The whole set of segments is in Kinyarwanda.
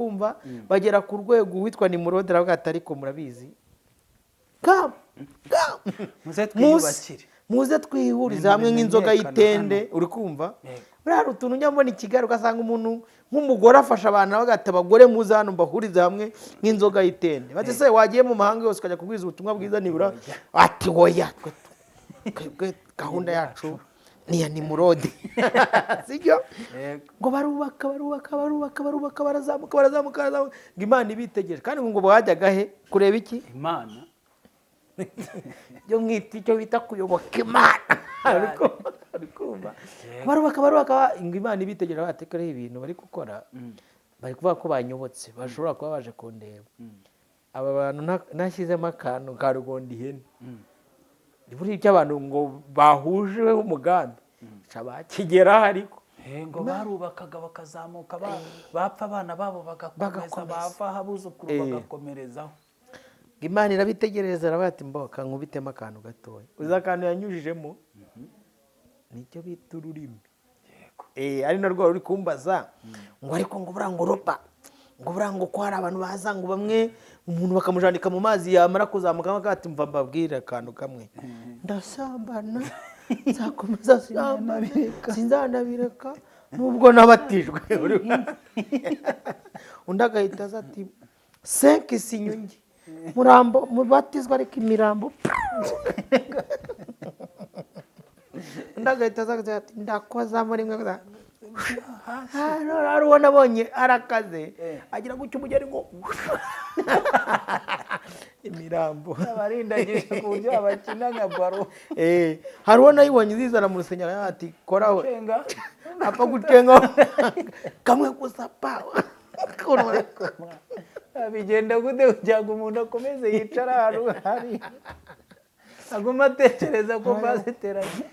kumva bagera ku rwego witwa Nimurode aravuga ati ariko murabizi muze twihuriza hamwe nk'inzoga y'itende uri kumva buriya utuntu njya mbona i Kigali ugasanga umuntu nk'umugore afasha abantu bagata abagore muze hano mbahuriza hamwe nk'inzoga y'itende bati se wagiye mu mahanga yose ukajya kubwiza ubutumwa bwiza nibura ati oya gahunda yacu niya Nimurode sibyo ngo barubaka barazamuka ngo Imana ibitegereje kandi ngo bajyaga he kureba iki Imana byo mwita icyo bita kuyoboka Imana arikumva barubaka ngo Imana ibitegereje batekereho ibintu bari gukora bari kuvuga ko banyobotse bashobora kuba baje kundeba aba bantu nashyizemo akantu ka rugondi ihene buri cy'abantu ngo bahuje umugambi cabakigera ariko ngo barubakaga bakazamuka bapfa abana babo bagakomeza bava habuzukuru bagakomerezaho Imana irabitegereza arabati mboka nkubitemo akantu gatoya uza akantu yanyujijemo nicyo bita ururimi ari narwo ruri kumbaza ngo ariko ngo burango ropa ngo burango ko hari abantu baza ngo bamwe umuntu bakamujandika mu mazi yamara kuzamuka bakati mva mbabwira akantu kamwe ndasambana nzakomeza sinzanabireka nubwo nabatijwe undi agahita aza ati 5 sinyungi murambo mubatizwa ariko imirambo undi agahita aza ati ndakoza muri mwe hari uwo nabonye arakaze agira gutyo umugeri ngo imirambo abarindagije ku buryo abakina nka baro hari uwo nayibonye zizana mu rusengero ati koraho apfa gutenga kamwe gusa pa bigenda gute kugira ngo umuntu akomeze yicara ahantu hari aguma atekereza ko baziteranye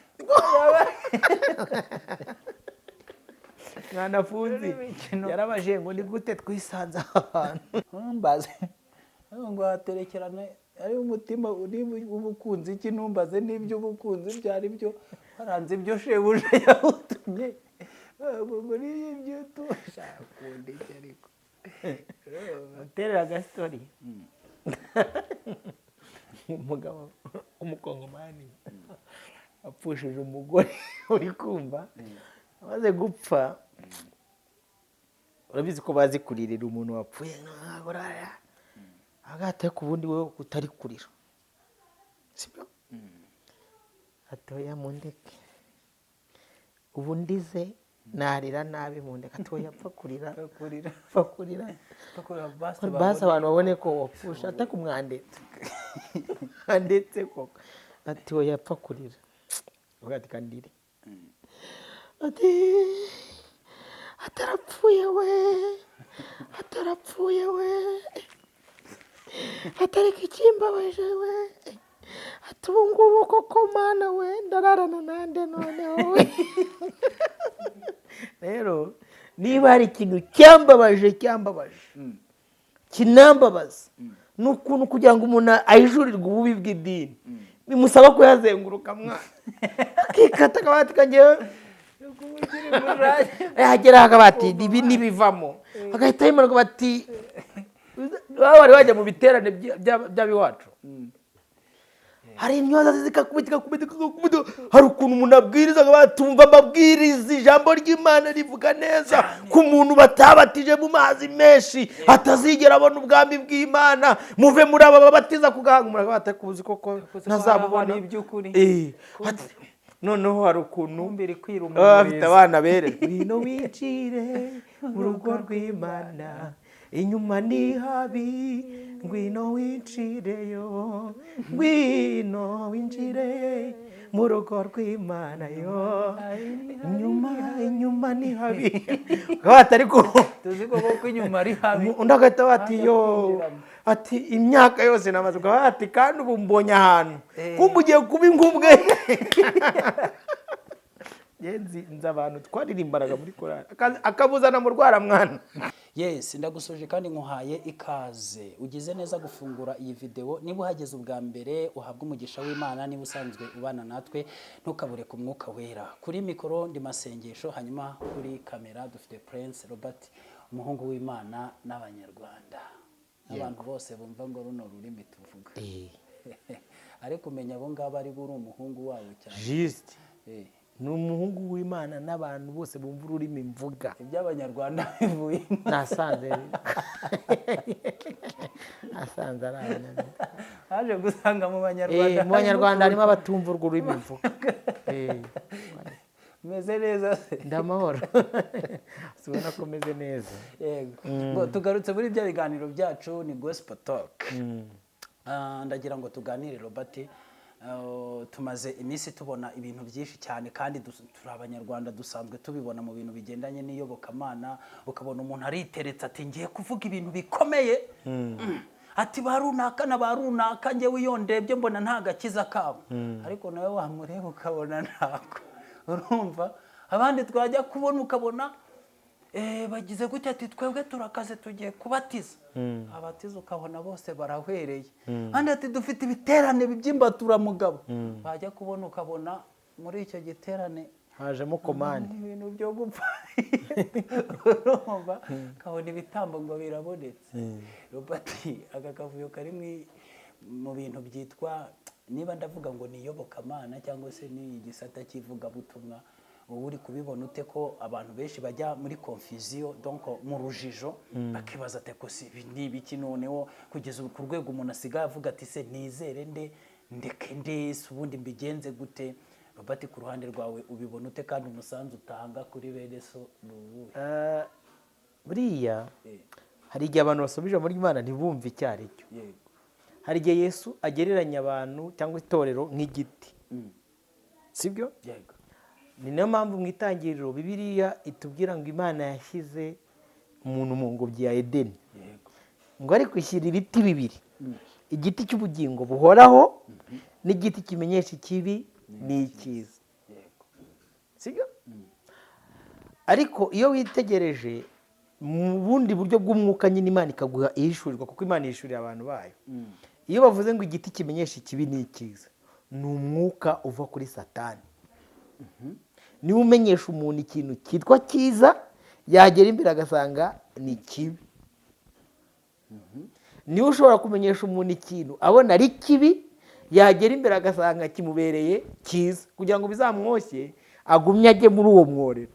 mwanafunzi yarabaje ngo ni gute twisanze ahantu mbaze ngo haterekerane ari umutima ubukunzi iki numbaze n'ibyo ubukunzi byari byo haranze ibyo shebuje yawutumye muri ibyo tushaka kundi ariko terera gastori umugabo umukongomani apfushije umugore uri kumva amaze gupfa urabizi ko bazi kuririra umuntu wapfuye agate ku bundi we utari kurira sibyo atoya mundeke ubundize narira nabi mundeke atoya apfa kurira basi abantu babone ko wapfusha atakumwandetse andetse koko atoya apfa kurira ugati kandire ati atarapfuye we atareka ikimbabaje we atubungubu koko mana we ndararana nande noneho we rero niba hari ikintu cyambabaje kinambabaza n'ukuntu kugira ngo umuntu ayijurirwe ububi bw'idini bimusaba ko yazenguruka mwana akikata akabati kangewe yagera akabati ibi nibivamo agahita yimanuka bati wari wajya mu biterane by'abiwacu hari imyoza zikakubita hari ukuntu umuntu abwiriza batumva amabwiriza ijambo ry'Imana rivuga neza ku muntu batabatije mu mazi menshi atazigera abona ubwami bw'Imana muve muri aba babatiza kugahanga umuntu batakubuzi koko ntazabubona iby'ukuri noneho hari ukuntu mbere kwira bafite abana bere ngwino wicire mu rugo rw'Imana inyuma ni habi ngwino wincireyo ngwino winjire mu rugo rw'Imana yo inyuma ni habi atari ko tuzi ko inyuma ari habi undi agahita bati yo ati imyaka yose namaze ati kandi ubu mbonye ahantu kumbugiye kuba ingubwe nzi abantu twaririmbaraga muri korali akabuzana mu rwara mwana yes ndagusoje kandi nkuhaye ikaze ugize neza gufungura iyi video niba uhageze ubwa mbere uhabwa umugisha w'Imana niba usanzwe ubana natwe ntukabure ku mwuka wera kuri mikoro ndi Masengesho hanyuma kuri kamera dufite Prince Robert umuhungu w'Imana n'abanyarwanda n'abantu bose bumva ngo runo rurimi tuvuga ariko umenya abo ngabo ari uri umuhungu wabo cyane juste ni umuhungu w'Imana n'abantu bose bumva ururimi mvuga iby'abanyarwanda bivuye nasanze asanze ari abanyarwanda haje gusanga mu banyarwanda harimo abatumva urwo rurimi mvuga meze neza ndamahoro ubona ko meze neza yego ngo tugarutse muri bya biganiro byacu ni gospel talk ndagira ngo tuganire Robert tumaze iminsi tubona ibintu byinshi cyane kandi turi abanyarwanda dusanzwe tubibona mu bintu bigendanye n'iyobokamana ukabona umuntu ariteretse ati ngiye kuvuga ibintu bikomeye ati barunaka na barunaka ngewe iyo ndebye mbona nta gakiza kabo ariko nawe wamureba ukabona ntako urumva abandi twajya kubona ukabona bagize gutya ati twebwe turakaze tugiye kubatiza abatiza ukabona bose barahwereye kandi ati dufite ibiterane by'imbaturamugabo bajya kubona ukabona muri icyo giterane hajemo komande ibintu byo gupfa urumva kabona ibitambo ngo birabonetse Robert aka kavuyo kari mu bintu byitwa niba ndavuga ngo ni iyobokamana cyangwa se ni igisata cy'ivugabutumwa ubu uri kubibona ute ko abantu benshi bajya muri confusion donc mu rujijo bakibaza ate ko si ni ibiki noneho kugeza ku rwego umuntu asigaye avuga ati se nizere ndeke ndese ubundi mbigenze gute Robert ku ruhande rwawe ubibona ute kandi umusanzu utanga kuri bene so n'ubu buriya hari igihe abantu basomije muri Imana ntibumve icyari cyo hari igihe Yesu agereranya abantu cyangwa itorero nk'igiti sibyo yego ni nayo mpamvu mu itangiriro Bibiliya itubwira ngo Imana yashyize umuntu mu ngobyi ya Edeni ngo ari kwishyira ibiti bibiri igiti cy'ubugingo buhoraho n'igiti kimenyesha ikibi n'icyiza sibyo ariko iyo witegereje mu bundi buryo bw'umwuka nyine Imana ikaguha ihishurirwa kuko Imana yishurira abantu bayo iyo bavuze ngo igiti kimenyesha ikibi n'icyiza ni umwuka uva kuri Satani niba umenyesha umuntu ikintu cyitwa cyiza yagera imbere agasanga ni kibi niba ushobora kumenyesha umuntu ikintu abona ari kibi yagera imbere agasanga kimubereye cyiza kugira ngo bizamwoshye agumye ajye muri uwo mworero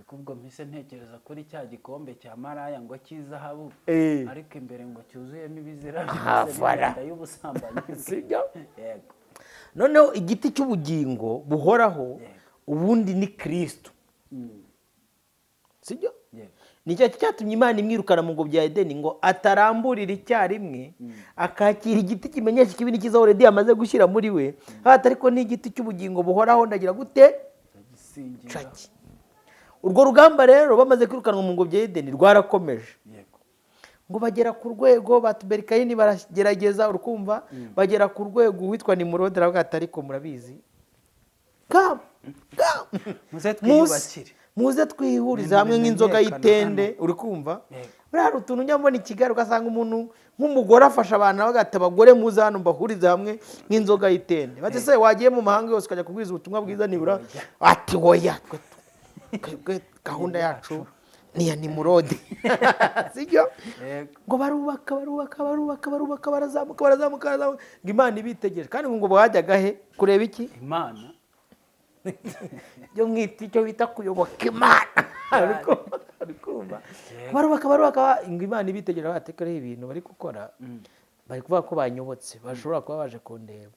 ubwo mpise ntekereza kuri cya gikombe cya maraya ngo cy'izahabu ariko imbere ngo cyuzuyemo ibizira by'imyanda y'ubusambanyi sibyo noneho igiti cy'ubugingo buhoraho ubundi ni Kristo sibyo nicyo cyatumye Imana imwirukana mu ngobyi ya Edeni ngo ataramburira icyarimwe akakira igiti kimenyesha ikibi n'icyiza already yamaze gushyira muri we ariko ni igiti cy'ubugingo buhoraho ndagira gute caki urwo rugamba rero bamaze kwirukanwa mu ngobyi ya Edeni rwarakomeje ngo bagera ku rwego batuberikayini baragerageza urukumva bagera ku rwego witwa Nimurodi aravuga ati ariko murabizi muze twihurize hamwe nk'inzoga y'itende uri kumva buriya utuntu njya mbona i Kigali ugasanga umuntu nk'umugore afasha abantu avuga ati abagore muze hano mbahurize hamwe nk'inzoga y'itende bati se wagiye mu mahanga yose ukajya kubwiriza ubutumwa bwiza nibura ati woya gahunda yacu ni ya Nimurodi sibyo ngo barubaka barazamuka ngo Imana ibitegereje kandi ngo bajyaga he kureba iki Imana byo mwita icyo bita kuyoboka Imana ariko barubaka ngo Imana ibitegereje batekereho ibintu bari gukora bari kuvuga ko banyobotse bashobora kuba baje kundeba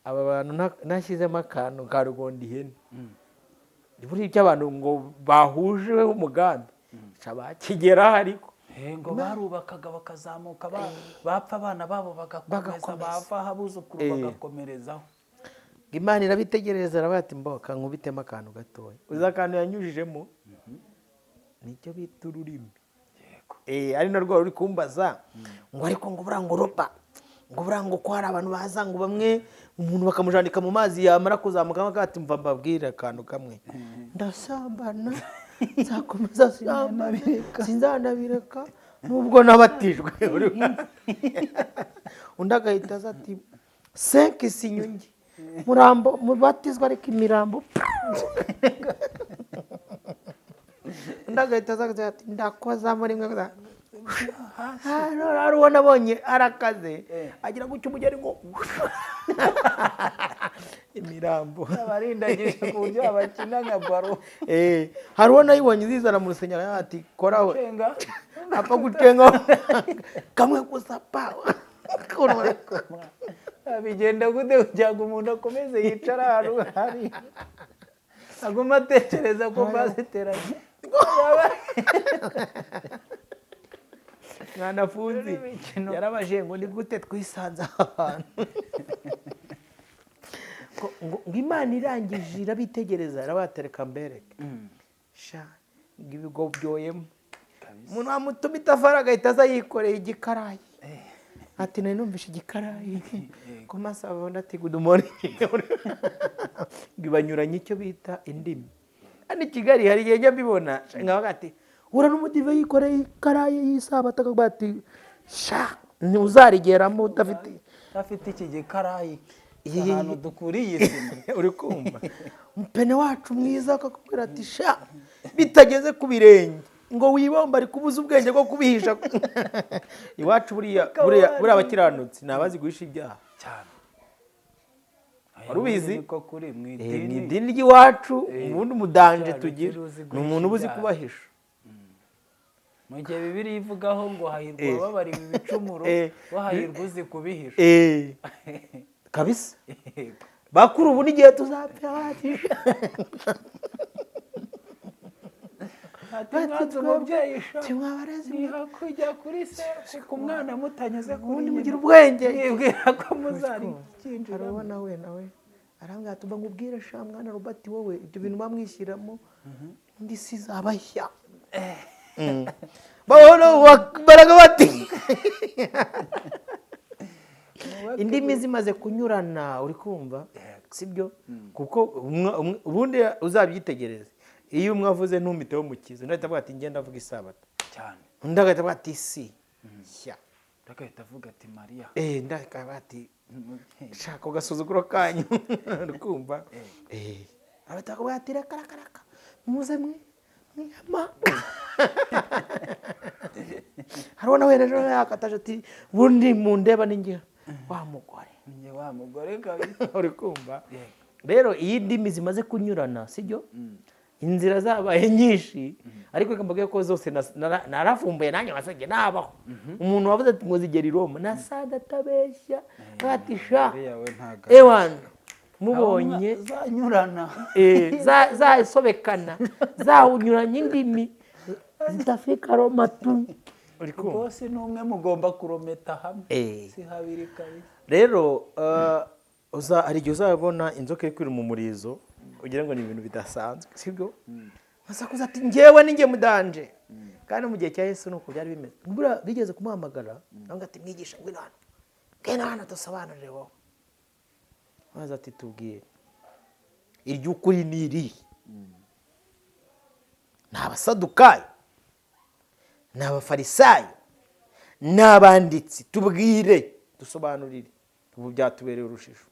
aba bantu nashyizemo akantu ka rugondi ihene buri by'abantu ngo bahuje umugambi bakigeraho ariko ngo barubakaga bakazamuka bapfa abana babo bagakomeza bava abuzukuru bagakomerezaho Imana irabitegereza aravuga ati mboka nkubitemo akantu gatoya uzi akantu yanyujijemo nicyo bita ururimi ari narwo ruri kumbaza ngo ariko ngo burango roba ngo burango ko hari abantu baza ngo bamwe umuntu bakamujandika mu mazi yamara kuzamuka bakati mva mbabwira akantu kamwe ndasambana nzakomeza sinzanabireka nubwo nabatijwe undi agahita aza ati 5 sinyungi murambo mubatizwa ariko imirambo undi agahita azaga ati ndakoza muri mwe hari ubona abonye arakaze agira gutyo umugeri ngo imirambo abarindagije ku buryo abakina nka baro hari ubona ayibonye zizana mu rusengero ati koraho cenga apfa gucenga kamwe gusa pa bigenda gute kugira ngo umuntu akomeze yicara ahantu hari aguma atekereza ko baziteranye mwanafunzi yarabaje ngo ni gute twisanze ahantu ngo Imana irangije irabitegereza irabatereka mbereke sha ngo ibigo byoyemo umuntu wamutuma itafari agahita aza yikoreye igikarayi ati nari numvishe igikarayi ko masaba undi ati good morning bibanyuranye icyo bita indimi hano i Kigali hari igihe njya mbibona nkavuga ati ura n'umudive yikoreye ikarayi y'isabata akavuga ati sha ntuzarigeramo udafite iki gikarayi ahantu dukuriye isima uri kumva umupene wacu mwiza akakubwira ati sha bitageze ku birenge ngo wibomba ari kubuza ubwenge bwo kubihisha iwacu buriya abakiranutsi ni abazi guhisha ibyaha cyane wari ubizi niko kuri mu idini ry'iwacu ubundi umudanje tugira ni umuntu uba uzi kubahisha mu gihe Bibiliya ivugaho ngo hahirwa ababariwe ibicumuro bahahirwa uzi kubihisha kabisa bakuru ubu n'igihe tuzapfa bahisha ati mwanze umubyeyi niha kujya kuri se ku mwana mutanyuze ku ubundi mugira ubwenge mwibwira ko muzarikinjira arabona we nawe arambwira tuba nkubwire sha mwana Robert wowe ibyo bintu bamwishyiramo undi sizabashya baraga bati indimi zimaze kunyurana uri kumva sibyo kuko ubundi uzabyitegereze iyo umwe avuze ntumiteho mukiza undi ahita ati ngenda avuga isabato cyane undi agahita avuga ati si sya agahita avuga ati Mariya undi akavuga ati shaka ugasuzuguro kanyu uri kumva abahita akavuga ati reka muze mwiyama harabona we rero yakataje ati bundi mundeba ninjye wa mugore kabisa uri kumva rero iyi ndimi zimaze kunyurana sibyo inzira zabaye nyinshi ariko reka mbabwire ko zose narafumbuye nanjye wasenge nabaho umuntu wavuze ati ngo zigera i Roma nasada atabeshya ati sha ewana mubonye zanyurana zasobekana zawunyuranye indimi zidafika Roma tu bose n'umwe mugomba kurometa hamwe si habiri kabisa rero hari igihe uzabona inzoka iri kwira mu murizo ugira ngo ni ibintu bidasanzwe sibyo masakuza ati njyewe ninjye mudanje kandi mu gihe cya Yesu nuko byari bimeze mbura bigeze kumuhamagara navuga ati mwigisha ngwino hano dusobanurire wowe maze ati tubwire iry'ukuri ni iri ni abasadukayo ni abafarisayo ni abanditsi tubwire dusobanurire ubu byatubereye urushishwa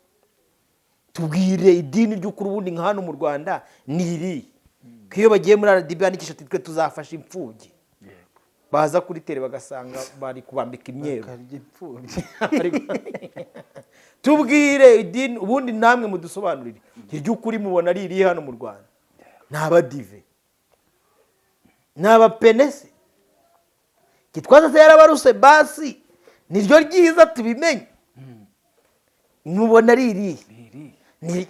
tubwire idini ry'ukuri ubundi nka hano mu Rwanda ni iri ko iyo bagiye muri RDB bandikisha twe tuzafasha imfubyi baza kuri tele bagasanga bari kubambika imyeru tubwire idini ubundi namwe mudusobanurire iry'ukuri mubona ari iri hano mu Rwanda ni abadive ni abapenese Gitwaza se yarabaruse basi niryo ryiza tubimenye mubona ari iri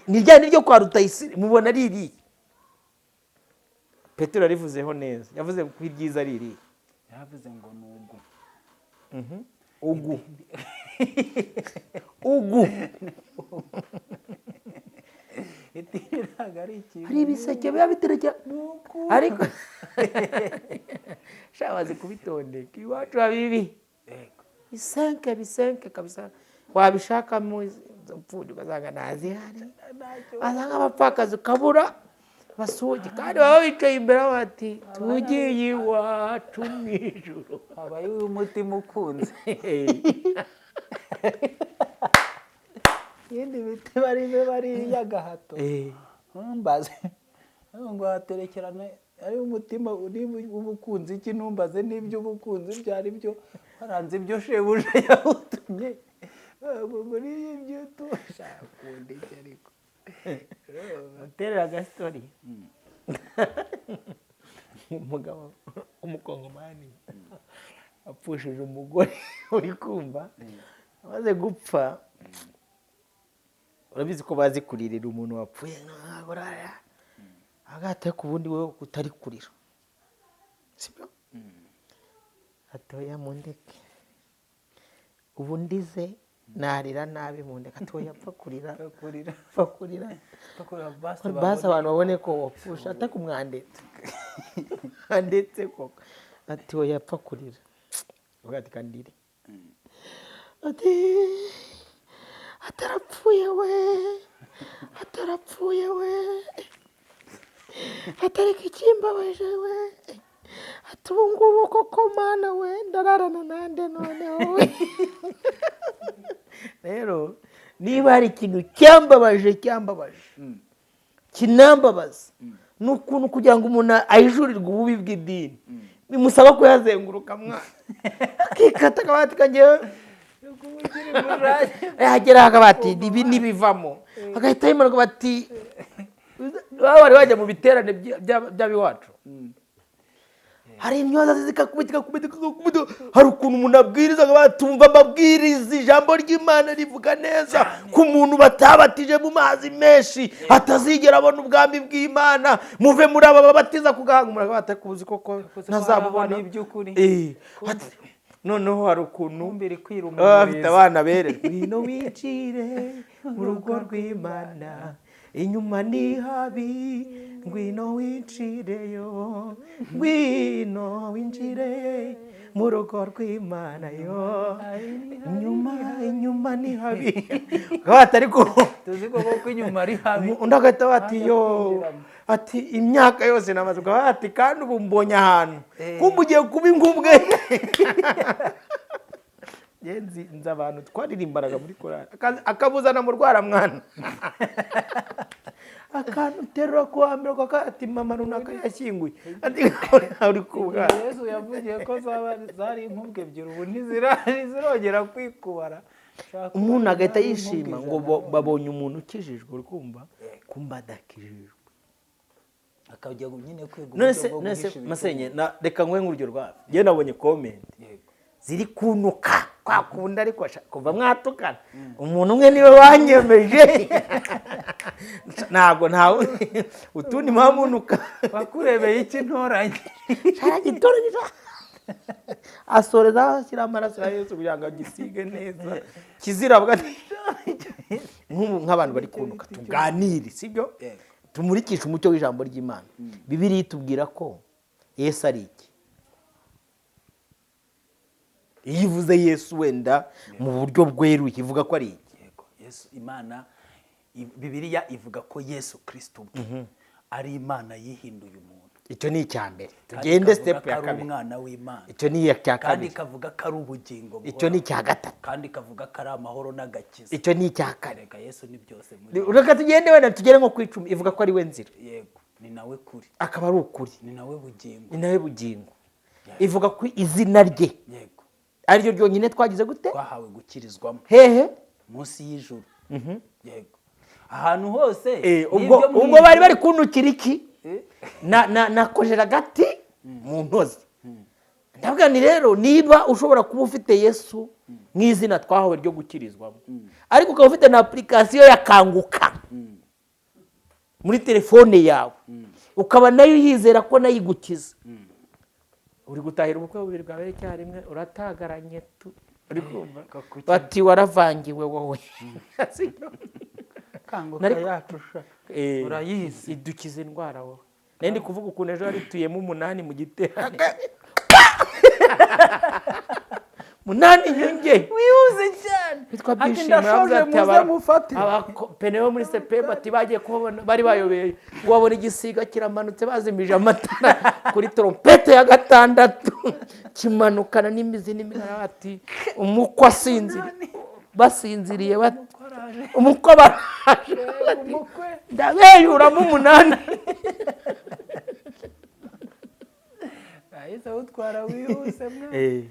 ni rya niryo kwa Rutayisire mubona ari iri Petero arivuzeho neza yavuze ko iryiza ari iri yavuze ngo nugu ugu itiriraga ari ikintu hari ibiseke biba bitereke ariko shabazi kubitondeka iwacu habibi bisenke kabisa wabishaka mu mfudi ugasanga nazihari asanga abapfakazi ukabura basugi kandi baba bicaye imbere bati tugiye iwacu mu ijuru habaye umutima ukunze yindi biti bari y'agahato mbaze ngo haterekerane ari umutima w'ubukunzi iki numbaze n'iby'ubukunzi byari byo haranze ibyo shebuja yawutumye muri ibyo tushaka kundi ariko uterera agastori umugabo w'umukongomani apfushije umugore uri kumva amaze gupfa urabizi ko bazi kuririra umuntu wapfuye agahita ku bundi wowe utari kurira sibyo atoya mundeke ubu ndize narira nabi mundeke atoya apfa kurira basi abantu babone ko wapfusha atakumwandetse andetse koko ati oya apfa kurira ugati kandiri ati atarapfuye we atareka ikimbabaje we ati ubu ngubu koko mana we ndararana nande noneho we rero niba hari ikintu cyambabaje kinambabaza ni ukuntu kugira ngo umuntu ayijurirwe ububi bw'idini bimusaba kuyazenguruka mwana akikata akabati kagewe yagera akabati ibi nibivamo agahita yimanuka bati wari wajya mu biterane by'abiwacu hari imyoza zikakubita hari ukuntu umuntu abwiriza batumva amabwiriza ijambo ry'Imana rivuga neza ku muntu batabatije mu mazi menshi atazigera abona ubwami bw'Imana muve muri aba babatiza kugahanga umuntu batakuzi koko ntazabubona iby'ukuri noneho hari ukuntu mbere kwiruma bafite abana bere ngwino wicire mu rugo rw'Imana inyuma ni habi ngwino wincireyo ngwino winjire mu rugo rw'Imana yo inyuma ni habi atari ko tuzi ko inyuma ari habi undi agahita bati yo ati imyaka yose namaze ati kandi ubu mbonye ahantu kumbugiye kuba ingubwe nzi abantu twaririmbaraga muri korali akabuzana mu rwaramwana akantu terura kuhambira ko ati mama runaka yashyinguye ati uri kubwa Yesu yavugiye ko zari inkubwe ebyiri ubu ntizirongera kwikubara umuntu agahita yishima ngo babonye umuntu ukijijwe uri kumva kumba adakijijwe akajya nyine kwegura none masenye reka nkwe nk'urugero rwawe njye nabonye comment ziri kunuka kwa kunda ariko kuva mwatukana umuntu umwe niwe wanyemeje ntago ntawe utundi mpamunuka bakurebeye iki ntoranye cyaragitoranye asoreza ashyira amaraso ya Yesu kugira ngo agisige neza kizirabwa nk'abantu bari kunuka tuganire sibyo tumurikisha umucyo w'ijambo ry'Imana Bibiliya itubwira ko Yesu ari iki iyo ivuze Yesu wenda mu buryo bweruye ivuga ko ari iki Yesu Imana Bibiliya ivuga ko Yesu Kristo ari Imana yihinduye umuntu icyo ni icyambere tugende step ya kabiri umwana w'Imana icyo ni ya kabiri kandi kavuga ko ari ubugingo bwo icyo ni icya gatatu kandi kavuga ko ari amahoro n'agakiza icyo ni icya kane Yesu ni byose muri ureka tugende wenda tugere nko ku 10 ivuga ko ari we nzira yego ni nawe kuri akaba ari ukuri ni nawe bugingo ni nawe bugingo ivuga ko izina rye yego ari ryo ryonyine twagize gute twahawe gukirizwamo hehe munsi y'ijuru yego ahantu hose ubwo bari kunukira iki na kojera gati mu ntozi ndavuga ni rero niba ushobora kuba ufite Yesu nk'izina twahawe ryo gukirizwamo ariko ukaba ufite na application ya Kanguka muri telefone yawe ukaba nayo yizera ko nayigukiza uri gutahira ubukwe bubiri bwawe icyarimwe uratagaranye uri kumva bati waravangiwe wowe Kanguka yatusha urayizi idukiza indwara wowe nende kuvuga ukuntu ejo yarituyemo 8 mu giterane 8 nyenge wihuze cyane bitwa byishimo abapenewe muri CP bati bagiye kubona bari bayobeye ngo babone igisiga kiramanutse bazimije amatara kuri trompete ya 6 kimanukana n'imizi n'iminara bati umukwa basinziriye bati umukwa baraje ndabeyuramo 8 ahise awutwara wihuse mwana.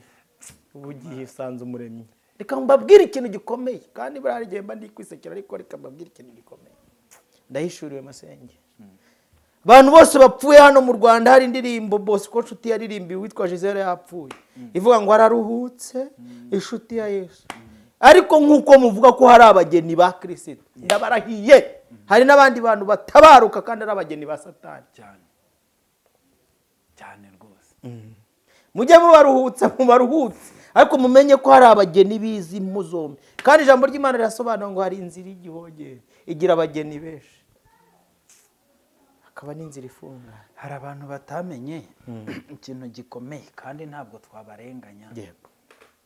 ubu ugiye usanze umuremyi. Reka mbabwire ikintu gikomeye kandi buriya igihe mba ndi kwisekera, ariko reka mbabwire ikintu gikomeye. Ndahishuriwe Masenge. Abantu bose bapfuye hano mu Rwanda, hari indirimbo Bosco Nshuti yaririmbiwe witwa Gisele yapfuye, ivuga ngo araruhutse inshuti ya Yesu. Ariko nk'uko muvuga ko hari abageni ba Kristo, ndabarahiye hari n'abandi bantu batabaruka kandi ari abageni ba Satani cyane cyane rwose. Mujye mubaruhutsa mubaruhutse, ariko mumenye ko hari abageni bizi muzombi. Kandi ijambo ry'Imana rirasobanura ngo hari inzira y'igihogere igira abageni benshi, hakaba n'inzira ifunga. Hari abantu batamenye ikintu gikomeye kandi ntabwo twabarenganya. Yego.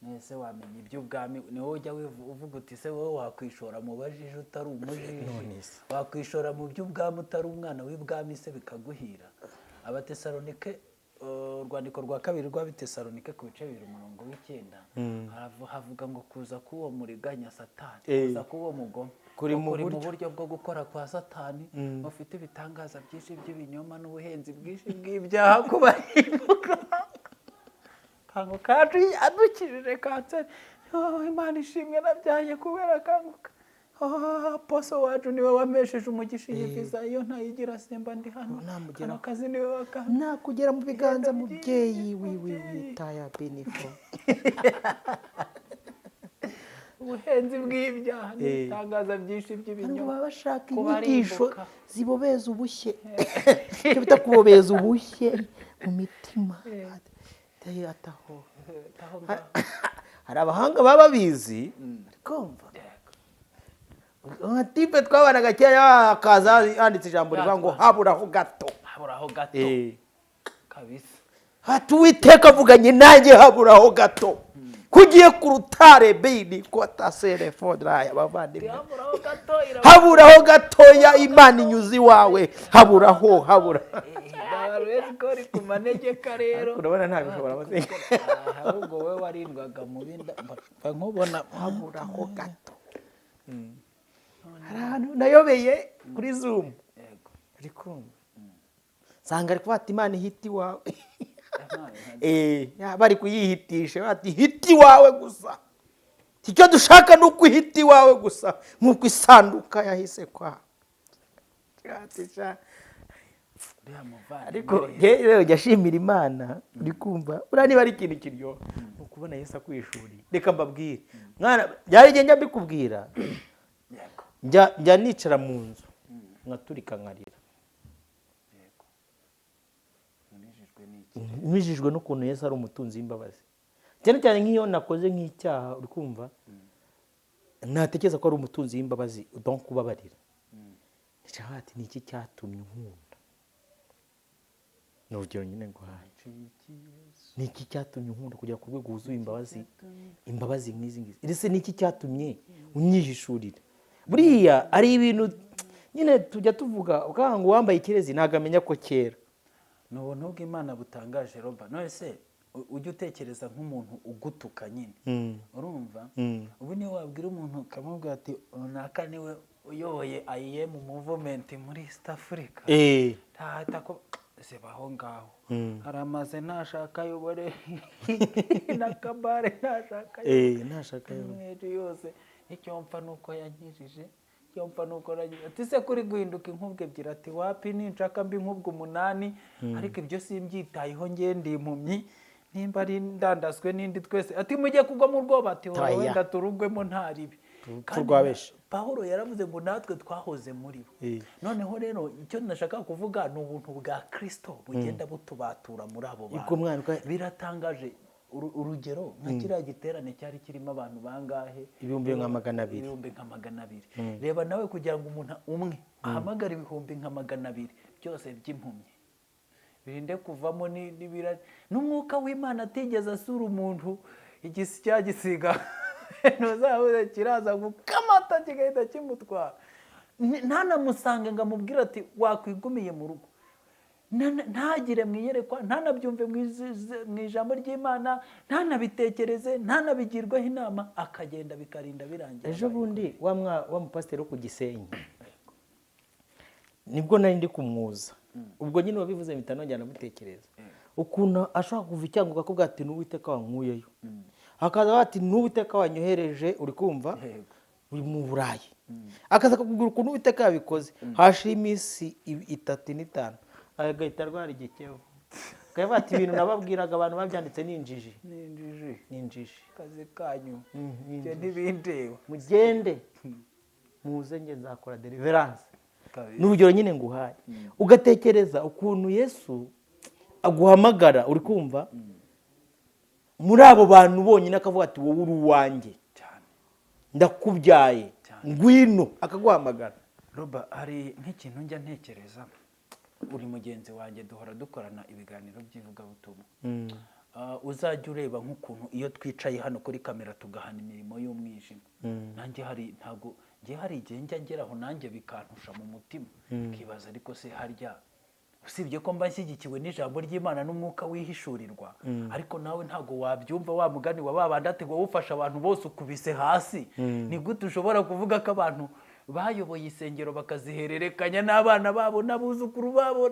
Nese wamenye iby'ubwami, ni wowe ujya uvuga uti se wowe wakwishora mu bajiji utari umujiji, wakwishora mu by'ubwami utari umwana w'ibwami se bikaguhira. Abatesalonike, urwandiko rwa kabiri rw'Abatesalonike ku bice 2:9 havuga ngo kuza k'uwo muriganya Satani, kuza k'uwo mugome kuri mu buryo bwo gukora kwa Satani, bafite ibitangaza byinshi by'ibinyoma n'ubuhenzi bwinshi bw'ibyaha kubarimbuka. Kango kacu adukirije kanseri, Imana ishimwe nabyaye kubera kanguka. Apostle wacu niwe wamesheje umugisha iyi visa, iyo ntayigira semba ndi hano. Kano kazi niwe wakana. Nakugera mu biganza mubyeyi witaya benefo. Ubuhenzi bw'ibyaha n'ibitangaza byinshi by'ibinyoma. Baba bashaka inyigisho zibobeza ubushye. Cyo bita kubobeza ubushye mu mitima. Hari abahanga baba bizi, kumva tipe twabanaga kera akaza yanditse ijambo rivuga ngo haburaho gato, haburaho gato kabisa. Hati Uwiteka avuganye nanjye haburaho gato, kugiye ku rutare bini kota serefodra y'abavandimwe, haburaho gato ya Imana inyuzi wawe, haburaho Kori ku manegeka rero urabona nta bishobora amaze, ahubwo we warindwaga mu binda nkubona haburaho gato. Ahantu nayobeye kuri Zoom, yego uri kumva sanga ari kubata Imana ihiti wawe, bari kuyihitisha bati hiti wawe gusa, icyo dushaka nuko ihiti wawe gusa, nkuko isanduka yahise kwa ariko rero yashimira Imana. Uri kumva ura niba ari ikintu kiryo ukubona Yesu akwishuri. Reka mbabwire mwana, byari njya mbikubwira, njya nicara mu nzu nkaturika nkarira, nijijwe n'ukuntu Yesu ari umutunzi w'imbabazi, cyane cyane nk'iyo nakoze nk'icyaha. Uri kumva natekereza ko ari umutunzi w'imbabazi udon kubabarira. Ati ni iki cyatumye nkunda, n'urugero nyine nguhaye, ni iki cyatumye nkunda kujya ku rwego wuzuye imbabazi nk'izi ngizi. Ese ni iki cyatumye unyihishurira? Buriya ari ibintu nyine tujya tuvuga ukanga ngo wambaye ikirezi ntago amenya ko kera. N'ubuntu bw'Imana butangaje Roba. None se ujye utekereza nk'umuntu ugutuka nyine, urumva ubu niwe wabwira umuntu ukamubwira ati runaka niwe uyoboye IEM movement muri East Africa, ko zibaho ngaho, haramaze ntashaka ayobore n'akabare ntashaka ayobore yose. Icyo mpfa nuko yankijije, icyo mpfa nuko nagize ati se kuri guhinduka inkubwe ebyiri, ati wapi ninshaka mbi nkubwe 8, ariko ibyo simbyitayeho ngiye ndi impumyi, nimba ari ndandaswe n'indi twese, ati mujye kugwa mu rwoba, ati wenda turugwemo nta ribi. Pawulo yaravuze ngo natwe twahoze muri bo. Noneho rero icyo nashaka kuvuga ni ubuntu bwa Kristo bugenda butubatura muri abo bantu. Biratangaje. Urugero nka kiriya giterane cyari kirimo abantu bangahe? 200,000. Reba nawe kugira ngo umuntu umwe ahamagara 200,000 byose by'impumyi, birinde kuvamo n'ibirari n'umwuka w'Imana atigeze asura umuntu, igisi cyagisiga ntuzahuze kiraza gukamata kigahita kimutwara, ntanamusange ngo amubwire ati wakwigumiye mu rugo, ntagire mwiyerekwa, ntanabyumve mu ijambo ry'Imana, ntanabitekereze, ntanabigirwaho inama, akagenda bikarinda birangira. Ejo bundi wa mupasiteri wo ku Gisenyi nibwo nari ndi kumwuza, ubwo nyine wabivuze mpita nongera namutekereza. ukuntu ashobora kuva icyangugu akakubwira ati n'uwiteka wankuyeyo, akaza ati n'uwiteka wanyohereje, uri kumva uri mu Burayi, akaza akakubwira ukuntu uwiteka yabikoze, hashira iminsi 3 n'itanu agahita arwara igikevu, akavuga ati ibintu nababwiraga abantu babyanditse n'injiji kazi kanyu ntibindeba, mugende muze nge nzakora deliverance. N'urugero nyine nguhaye, ugatekereza ukuntu Yesu aguhamagara, uri kumva, muri abo bantu bonyine akavuga ati wowe uri uwanjye, ndakubyaye, ngwino, akaguhamagara. Roba, hari nk'ikintu njya ntekereza, uri mugenzi wanjye, duhora dukorana ibiganiro by'ivugabutumwa. Uzajya ureba nk'ukuntu iyo twicaye hano kuri kamera tugahana imirimo y'umwijima, nanjye hari igihe njya ngeraho nanjye bikantusha mu mutima, kibaza ariko se harya usibye ko mba nshyigikiwe n'ijambo ry'Imana n'umwuka wihishurirwa, ariko nawe ntago wabyumva, wa mugani wa babandi ati ngo ufasha abantu bose ukubise hasi, ni gute ushobora kuvuga ko abantu bayoboye isengero bakazihererekanya n'abana babo n'abuzukuru babo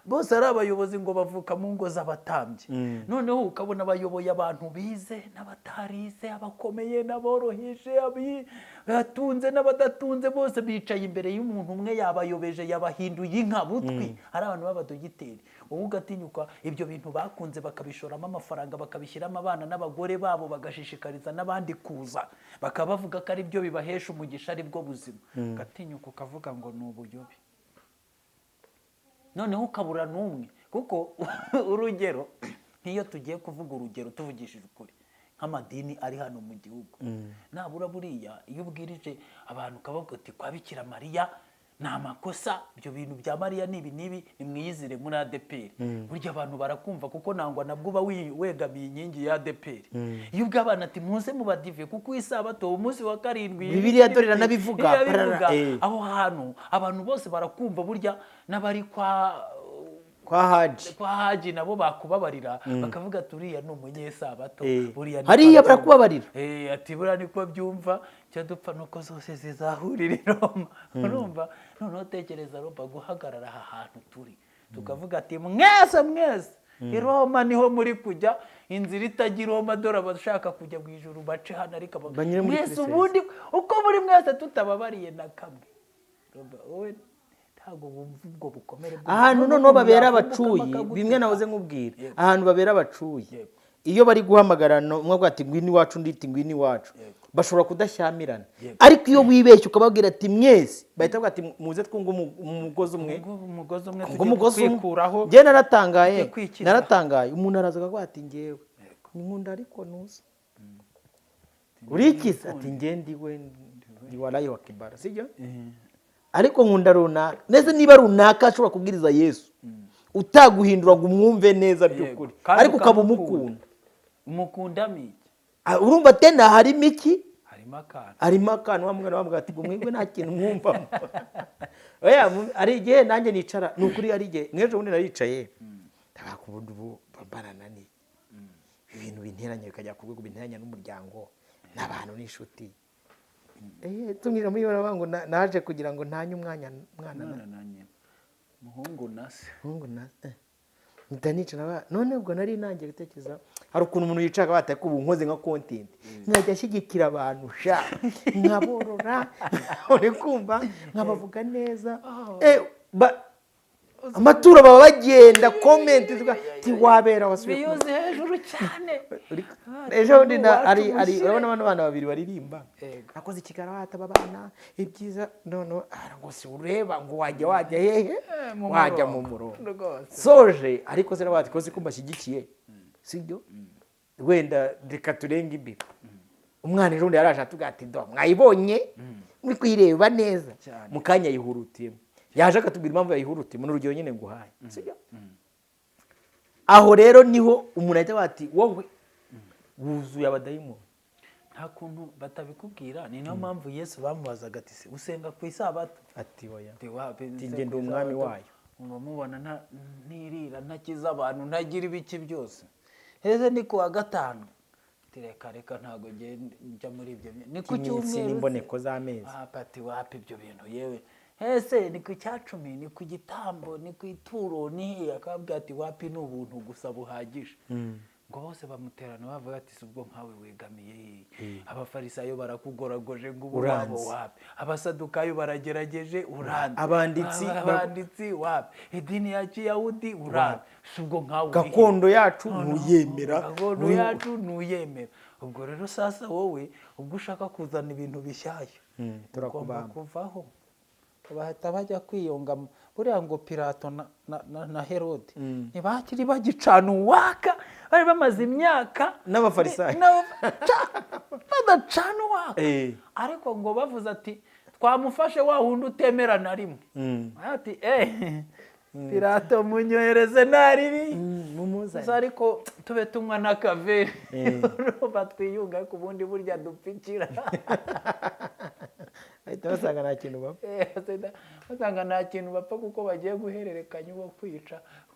bose ari abayobozi ngo bavuka mu ngo z'abatambyi, noneho ukabona abayoboye abantu bize n'abatarize, abakomeye n'aboroheje, abatunze n'abadatunze, bose bicaye imbere y'umuntu umwe yabayobeje, yabahinduye inka butwi, ari abantu b'abadogiteri. Wowe ugatinyuka ibyo bintu bakunze bakabishoramo amafaranga, bakabishyiramo abana n'abagore babo, bagashishikariza n'abandi kuza, bakaba bavuga ko ari byo bibahesha umugisha, ari bwo buzima, ugatinyuka ukavuga ngo ni ubuyobe, noneho ukabura n'umwe. Kuko urugero nk'iyo tugiye kuvuga urugero tuvugishije ukuri, nk'amadini ari hano mu gihugu, nabura buriya iyo ubwirije abantu ukavuga uti kwa Bikira Mariya ni amakosa, ibyo bintu bya Mariya n'ibi nimwiyizire muri ADEPR, burya abantu barakumva, kuko nangwa nabwo uba wegamiye inkingi ya ADEPR. Iyo ubw'abana ati muze mu badive, kuko isabato umunsi wa 7 Bibiliya dorera nabivuga, aho hantu abantu bose barakumva, burya n'abari kwa Haji nabo bakubabarira, bakavuga turiya ni umunyesabato, buriya hariya barakubabarira, ati buriya niko byumva, cyo dupfa nuko zose zizahurira i Roma. Urumva, noneho tekereza Roba, guhagarara aha hantu turi tukavuga ati mwese i Roma niho muri kujya, inzira itagira Roma, dore abashaka kujya mu ijuru bace hano, ariko mwese ubundi uko muri mwese tutababariye na kamwe. Roba, wowe ntabwo bumva ubwo bukomere ahantu noneho babera abacuyi, bimwe nahoze nkubwira, ahantu babera abacuyi, iyo bari guhamagarana umwe avuga ati ngwini wacu, undi ati ngwini wacu, bashobora kudashyamirana, ariko iyo wibeshye ukababwira ati mwese, bahita bavuga ati muze twunge umugozi umwe, kwikuraho. Njye naratangaye, umuntu araza akavuga ati ngewe nkunda ariko nuza urikiza, ati nge ndiwe warayi wa Kibara, sibyo? Ariko nkunda runaka, neza niba runaka ashobora kubwiriza Yesu, utaguhinduraga umwumve neza by'ukuri, ariko ukaba umukunda miki, urumva tena harimo iki, harimo akantu wamubwira ati mwebwe nta kintu mwumvamo. Ari igihe nanjye nicara, ni ukuri, ari igihe nk'ejo bundi naricaye ndabakubundi ubu barananiye, ibintu binteranya bikajya ku rwego binteranya n'umuryango n'abantu n'inshuti, tumwira muri bora bangu naje kugira ngo ntanye umwana nanye muhungu nase ndanicara, none ubwo nari nanjye gutekereza, hari ukuntu umuntu yicaga bataka ubu nkoze nka content, nkajya ashyigikira abantu sha, nkaborora, uri kumva, nkabavuga neza, amaturo baba bagenda comment tiwabera wasubiye biyuze hejuru cyane. Ejo ndi ari urabona abantu bana babiri baririmba, nakoze ikigarata babana ibyiza, none ngo si ureba ngo wajya hehe, wajya mu murongo soje, ariko se nabati koze kumbashyigikiye, sibyo? Wenda reka turenga imbere, umwana ejo ndi yaraje atuga ati ndo mwayibonye muri kwireba neza, mukanya yihurutiyemo, yaje akatubwira impamvu yayihurutiyemo, n'urugero nyine nguhaye, sibyo? Aho rero niho umuntu ahita bati wowe wuzuye abadayimoni, nta kuntu batabikubwira. Ni nayo mpamvu Yesu bamubazaga ati se usenga ku isabato, ati oya, ati ngende umwami wayo, mubona ntirira ntakiza abantu ntagira ibiki byose, heze ni kuwa gatanu reka ntago njya muri ibyo, ni ku cyumweru n'imboneko z'amezi, pati wapi ibyo bintu, yewe ese ni ku cyacumi, ni ku gitambo, ni ku ituro, ni akabwira ati wapi ni ubuntu gusa buhagije. Ngo bose bamuterana bavuga ati si ubwo nkawe wegamiye abafarisayo barakugoragoje ngo ubu wabo wapi, abasadukayo baragerageje uranze, abanditsi wapi, idini ya kiyahudi uranze, si ubwo nkawe gakondo yacu ntuyemera, gakondo yacu ntuyemera. Ubwo rero sasa wowe ubwo ushaka kuzana ibintu bishyashya ugomba kuvaho. Bahita bajya kwiyunga buriya ngo Pilato na Herode ntibakiri bagicana uwaka, bari bamaze imyaka n'abafarisayo badacana uwaka, ariko ngo bavuze ati twamufashe wa wundi utemera na rimwe, ati Pilato munyohereze naribi mumuza, ariko tube tunywa n'akaveri batwiyunga ku bundi burya dupfikira. ahita basanga nta kintu bapfa, basanga nta kintu bapfa kuko bagiye guhererekanya uwo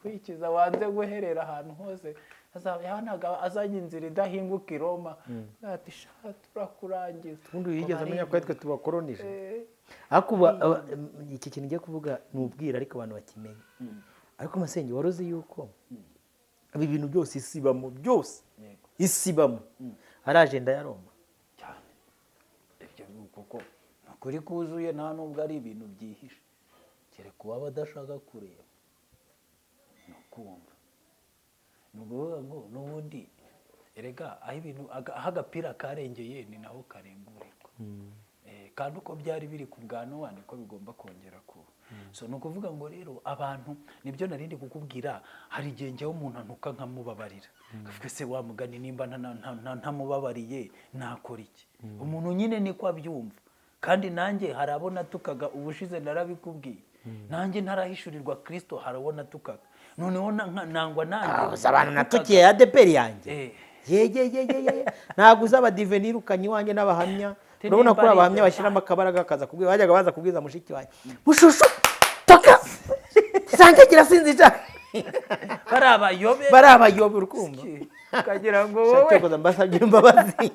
kwikiza wanze guherera ahantu hose. Azanye inzira idahinguka i Roma, ati sha turakurangiza. ubundi yigeze amenya ko twe tubakoronije. ariko iki kintu ngiye kuvuga nubwira ariko abantu bakimenye. ariko Masenge waruzi yuko ibi bintu byose isibamo, byose isibamo ari agenda ya Roma cyane. Ibyo kuko kuri kuzuye nta nubwo ari ibintu byihishe, kereka uwaba adashaka kureba no kumva. Nuvuga ngo n'ubundi erega aho ibintu aho agapira karengeye ni naho karengurirwa. Kandi uko byari biri ku bwa Nowa niko bigomba kongera kuba. So ni ukuvuga ngo rero abantu nibyo narindi kukubwira, hari igihe njyewe umuntu antuka nkamubabarira, avuga se wa mugani nimba ntamubabariye nakora iki? Umuntu nyine niko abyumva. Kandi nanjye harabona tukaga ubushize narabikubwiye, nanjye ntarahishurirwa Kristo harabona tukaga, noneho nangwa nanjye abantu natukiye ya deperi yanjye ye ntabwo uzaba dive nirukanye iwanjye n'abahamya. urabona ko abahamya bashyiramo akabaraga kaza kubwira, bajyaga baza kubwiza mushiki wanjye mushushu toka sangagira sinzi cyane, bari abayobe urukumva kagira ngo wowe mbasabye imbabazi.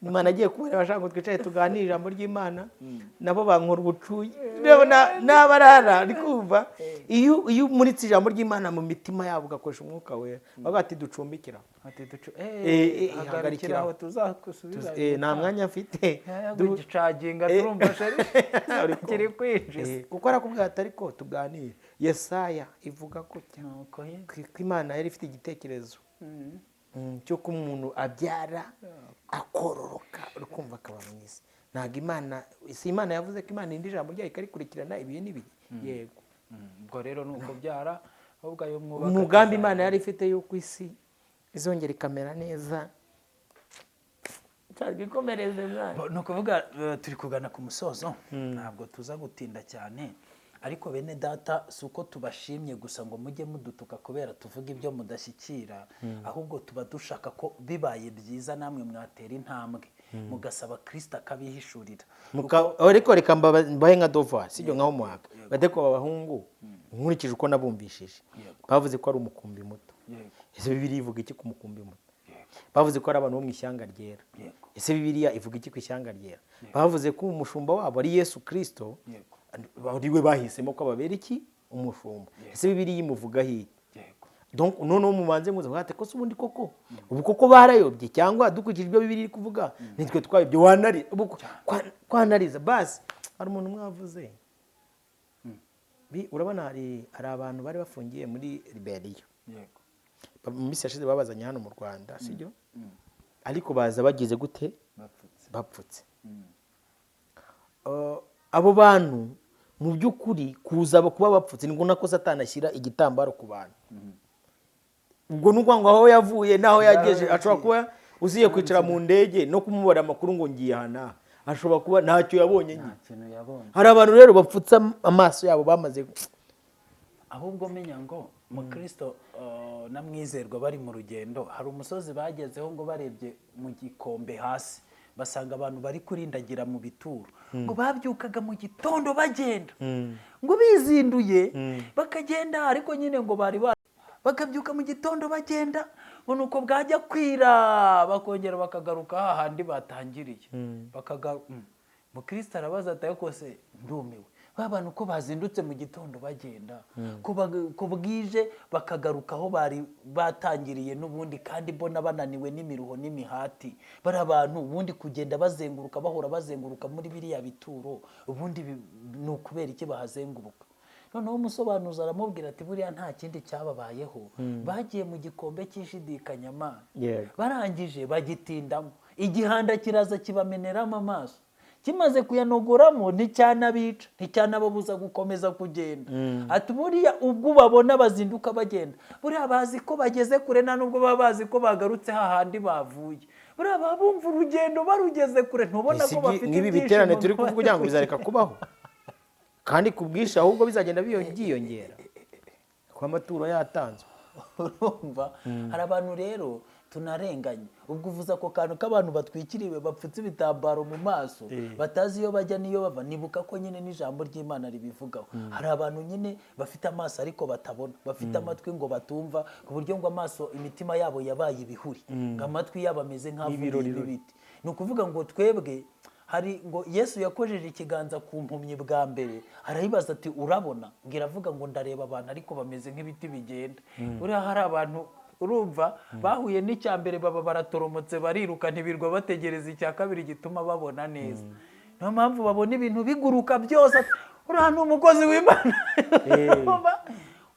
Imana agiye kubera bashaka ngo twicaye tuganire ijambo ry'Imana, nabo bankora ubucuyi n'abarara rikumva. iyo muritse ijambo ry'Imana mu mitima yabo ugakoresha umwuka wera, bavuga ati ducumbikira, hagarikira aho tuzakusubira, nta mwanya mfite ducaginga turumva shari kiri kwinjiza, kuko arakubwira ati ariko tuganire. Yesaya ivuga ko Imana yari ifite igitekerezo cy'uko umuntu abyara akororoka, urukumva akaba mwiza. Ntabwo Imana yavuze ko Imana indi jambo ryayo ikarikurikirana ibihe n'ibihe. Yego, ubwo rero ni ukubyara ahubwo ayo umugambi Imana yari ifite y'uko isi izongera ikamera neza. Ni ukuvuga turi kugana ku musozo, ntabwo tuza gutinda cyane, ariko bene data si uko tubashimye gusa ngo mujye mudutuka kubera tuvuga ibyo mudashyikira, ahubwo tuba dushaka ko bibaye byiza namwe mwatera intambwe mugasaba Kristo akabihishurira. ariko reka mbahe nka Dova, sibyo nkaho muhaka badeko abahungu nkurikije uko nabumvishije, bavuze ko ari umukumbi muto. Ese Bibiliya ivuga iki ku mukumbi muto? Bavuze ko ari abantu bo mu ishyanga ryera. Ese Bibiliya ivuga iki ku ishyanga ryera? Bavuze ko umushumba wabo ari Yesu Kristo, ariwe bahisemo ko ababera iki umushumba. Ese Bibiliya imuvugaho iki? Donc noneho mubanze muze mwate ko ubundi koko ubu koko barayobye, cyangwa dukurikije ibyo Bibiliya iri kuvuga nitwe twayobye. Wanari kwanariza basi. Hari umuntu mwavuze, urabona hari abantu bari bafungiye muri Liberia, mu minsi yashize babazanye hano mu Rwanda, sibyo? Ariko baza bagize gute? Bapfutse. Abo bantu mu by'ukuri kuza kuba bapfutse ni ngombwa ko Satani ashyira igitambaro ku bantu. Ubwo n'ubwo ngo aho yavuye naho yageje, ashobora kuba uziye kwicara mu ndege no kumubara amakuru ngo ngiye hana, ashobora kuba ntacyo yabonye nyine. Hari abantu rero bapfutse amaso yabo bamaze. Ahubwo menya ngo mu Kristo namwizerwa bari mu rugendo, hari umusozi bagezeho ngo barebye mu gikombe hasi basanga abantu bari kurindagira mu bituro, ngo babyukaga mu gitondo bagenda, ngo bizinduye bakagenda, ariko nyine ngo bari bakabyuka mu gitondo bagenda ngo nuko bwajya kwira bakongera bakagaruka hahandi batangiriye mukristo arabaza ati ariko se ndumiwe babana uko bazindutse mu gitondo bagenda ko bwije bakagaruka aho bari batangiriye n'ubundi kandi mbona bananiwe n'imiruho n'imihati bari abantu ubundi kugenda bazenguruka bahora bazenguruka muri biriya bituro ubundi ni ukubera iki bahazenguruka noneho umusobanuzi aramubwira ati buriya nta kindi cyababayeho bagiye mu gikombe cy'ishidikanyamana barangije bagitindamo igihanda kiraza kibameneramo amaso kimaze kuyanogoramo nticyanabica nticyanababuza gukomeza kugenda ati buriya ubwo babona bazinduka bagenda buriya bazi ko bageze kure nta nubwo baba bazi ko bagarutse hahandi bavuye buriya baba bumva urugendo barugeze kure ntubona ko bafite nk'ibi biterane turi kuvuga kugira ngo bizareka kubaho kandi ku bwinshi ahubwo bizagenda byiyongera kuko amaturo yatanzwe urumva hari abantu rero tunarenganye ubwo uvuze ako kantu k'abantu batwikiriwe bapfutse ibitambaro mu maso batazi iyo bajya n'iyo bava nibuka ko nyine n'ijambo ry'Imana ribivugaho hari abantu nyine bafite amaso ariko batabona bafite amatwi ngo batumva ku buryo ngo amaso imitima yabo yabaye ibihuri ngo amatwi yabo ameze nk'avuye ibiti ni ukuvuga ngo twebwe hari ngo Yesu yakojeje ikiganza ku mpumyi bwa mbere arayibaza ati urabona ngo iravuga ngo ndareba abantu ariko bameze nk'ibiti bigenda buriya hari abantu urumva bahuye n'icya mbere baba baratoromotse bariruka ntibirwa bategereza icya kabiri gituma babona neza niyo mpamvu babona ibintu biguruka byose uriya ni umukozi w'Imana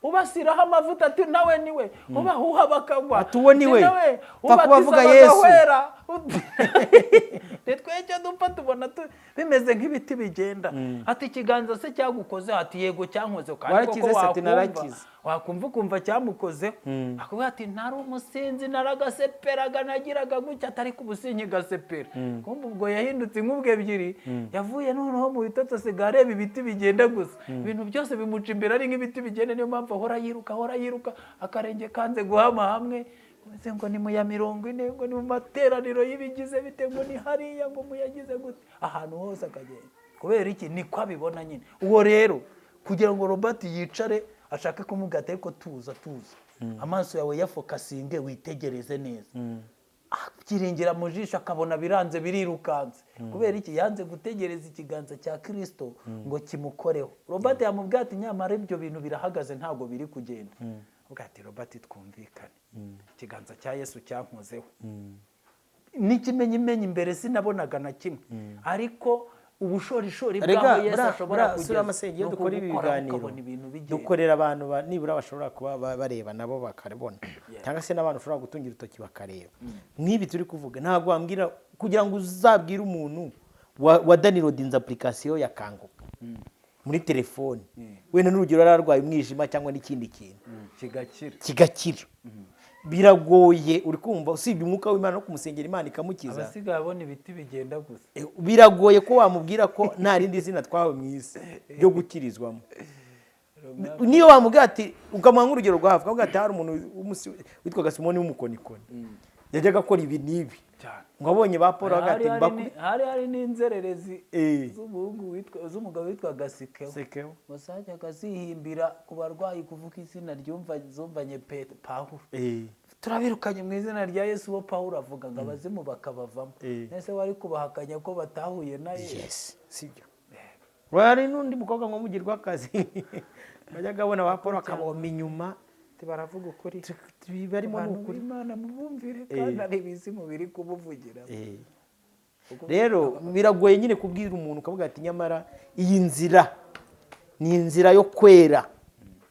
ubasiraho amavuta ati nawe niwe ubahuha bakagwa ati uwo niwe pfa kubavuga Yesu twecyo dupfa tubona bimeze nk'ibiti bigenda ati ikiganza se cyagukoze ati yego cyankoze kandi koko wakumva ukumva cyamukozeho akubwira ati ntari umusinzi naragaseperaga nagiraga gutya atari ku businyi gasepera kumva ubwo yahindutse inkubwe ebyiri yavuye noneho mu bitoto asigaye areba ibiti bigenda gusa ibintu byose bimuca imbere ari nk'ibiti bigenda niyo mpamvu ahora yiruka akarenge kanze guhama hamwe ngo ni mu ya 40 ngo ni mu materaniro y'ibigize bite ngo ni hariya ngo muyagize gute ahantu hose akagenda kubera iki niko abibona nyine uwo rero kugira ngo Robert yicare ashaka kumubwira ariko tuza amaso yawe yafokasinge witegereze neza akiringira mu jisho akabona biranze birirukanze kubera iki yanze gutegereza ikiganza cya Kristo ngo kimukoreho Robert yamubwira ati nyamara ibyo bintu birahagaze ntago biri kugenda ugati Robert twumvikane ikiganza cya Yesu cyankozeho n'ikimenyimenyi imbere sinabonaga na kimwe ariko ubushorishori bwaho Yesu ashobora kugira amasengero dukora ibi biganiro dukorera abantu nibura bashobora kuba bareba nabo bakaribona cyangwa se n'abantu ushobora gutungira utoki bakareba nk'ibi turi kuvuga ntabwo wambwira kugira ngo uzabwire umuntu wa downloadinze application ya Kanguka muri telefone wenda n'urugero ararwaye umwijima cyangwa n'ikindi kintu kigakira biragoye uri kumva usibye umwuka w'Imana no kumusengera Imana ikamukiza abasigaye abona ibiti bigenda gusa biragoye ko wamubwira ko nta rindi zina twawe mu isi ryo gukirizwamo niyo wamubwira ati ukamuha nk'urugero rwa hafi ukavuga ati hari umuntu witwaga Simoni w'umukonikoni yajyaga akora ibi n'ibi ngo abonye ba Paul hagati hari n'inzererezi z'umugabo witwaga Sikewo wasajyaga zihimbira ku barwayi kuvuga izina zumvanye Pawulo turabirukanye mu izina rya Yesu bo Pawulo avuga ngo abazimu bakabavamo nese wari kubahakanya ko batahuye na Yesu sibyo wari n'undi mukobwa ngo mugirwa akazi bajyaga abona ba Paul akaboma inyuma baravuga ukuri barimo n'ukuri Imana mubumvire kandi ari ibizimu biri kubuvugira rero biragoye nyine kubwira umuntu ukavuga ati nyamara iyi nzira ni inzira yo kwera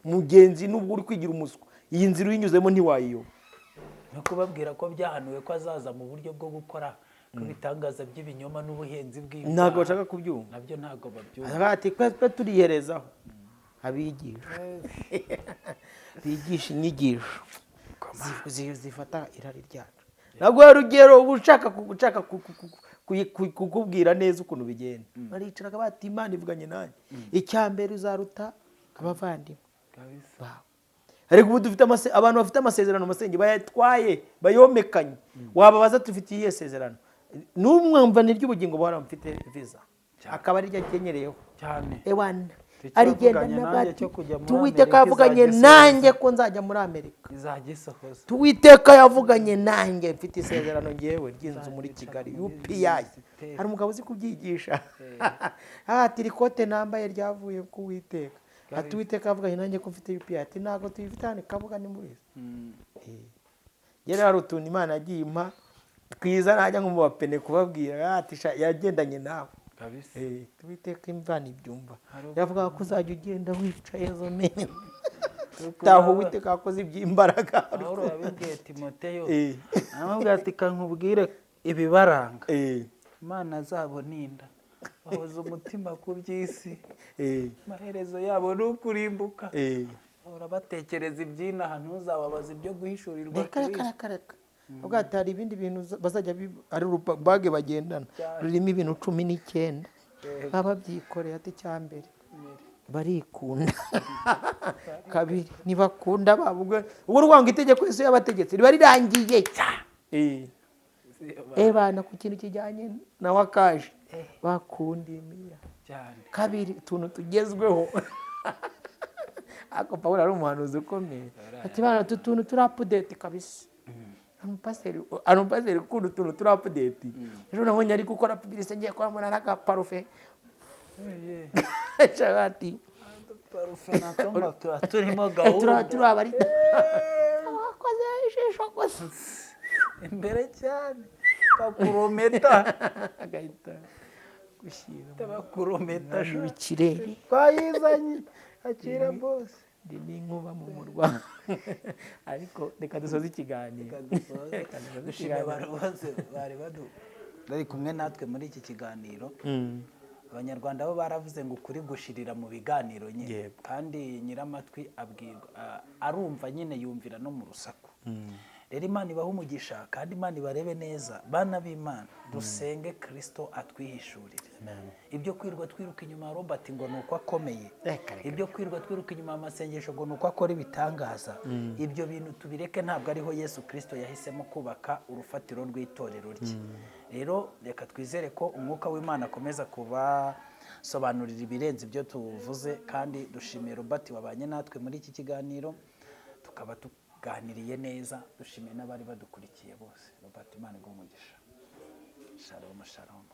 mugenzi nubwo uri kwigira umuswa iyi nzira uyinyuzemo ntiwayiyo no kubabwira ko byahanuwe ko azaza mu buryo bwo gukora ibitangaza by'ibinyoma n'ubuhenzi bw'Imana ntabwo bashaka kubyumva nabyo ntabwo babyumva ati twe turiherezaho abigisha bigisha inyigisho zifata irari ryacu ntabwo urugero ushaka kukubwira neza ukuntu bigenda baricaraga bati Imana ivuganye nanjye icyambere uzaruta abavandimwe ariko ubu dufite abantu bafite amasezerano masenge bayatwaye bayomekanye wababaza dufitiye iye sezerano n'umwamvane ry'ubugingo bwara mfite visa akaba ari ryo akenyereyeho cyane ewana arigenda Wavuganye nanjye n'abati cyo kujya muri tuwiteka Amerika yavuganye izajya nanjye ko nzajya muri Amerika izajya isohoza tuwiteka yavuganye nanjye mfite isezerano ngewe ry'inzu muri Kigali UPI hari umugabo uzi kubyigisha ati rikote nambaye ryavuye ku Uwiteka ati Uwiteka yavuganye nanjye ko mfite UPI ati ntabwo tuyifite hano kabuga ni muri yari hari utuntu Imana yagiye impa twiza najya nko mu bapene kubabwira ati yagendanye nawe Uwiteka imvana ibyumva yavuga ko uzajya ugenda wicaye zo nene taho Uwiteka akoze iby'imbaraga Pawulo yabibwiye Timoteyo aramubwira ati kankubwire ibibaranga Imana zabo ninda bahoza umutima ku by'isi amaherezo yabo ni ukurimbuka bahora batekereza iby'inaha ntuzababaza ibyo guhishurirwa reka ubwo hari ibindi bintu bazajya ari urubage bagendana rurimo ibintu 19 baba byikoreye ati cyambere barikunda kabiri nibakunda babugwe ubwo rwanga itegeko Yesu yabategetse riba rirangiye bana ku kintu kijyanye na wakaje bakundimiya kabiri tuntu tugezweho ako Pawulo ari umuhanuzi ukomeye ati bana tuntu turi update kabisa Anupaseri kundu tuntu turi update ejo nabonye ari gukora publicité ngiye kwa mwana naka parufe chagati parufe nakamba turimo gahunda turabari akoze ishisho kose imbere cyane bakurometa agahita gushira bakurometa ikirere twayizanye akira boss ni nkuba mu murwa ariko reka dusoze ikiganiro dushimye bose bari kumwe natwe muri iki kiganiro abanyarwanda bo baravuze ngo ukuri gushirira mu biganiro nyine kandi nyiramatwi abwirwa arumva nyine yumvira no mu rusaku rero Imana ibaha umugisha kandi Imana ibarebe neza bana b'Imana dusenge Kristo atwihishurire ibyo kwirwa twiruka inyuma ya Robert ngo nuko akomeye ibyo kwirwa twiruka inyuma y'amasengesho ngo nuko akora ibitangaza ibyo bintu tubireke ntabwo ariho Yesu Kristo yahisemo kubaka urufatiro rw'itorero rye rero reka twizere ko umwuka w'Imana akomeza kubasobanurira ibirenze ibyo tuvuze kandi dushimiye Robert wabanye natwe muri iki kiganiro tukaba ganiriye neza dushimiye n'abari badukurikiye bose Robert Imana igumugisha shalom shalom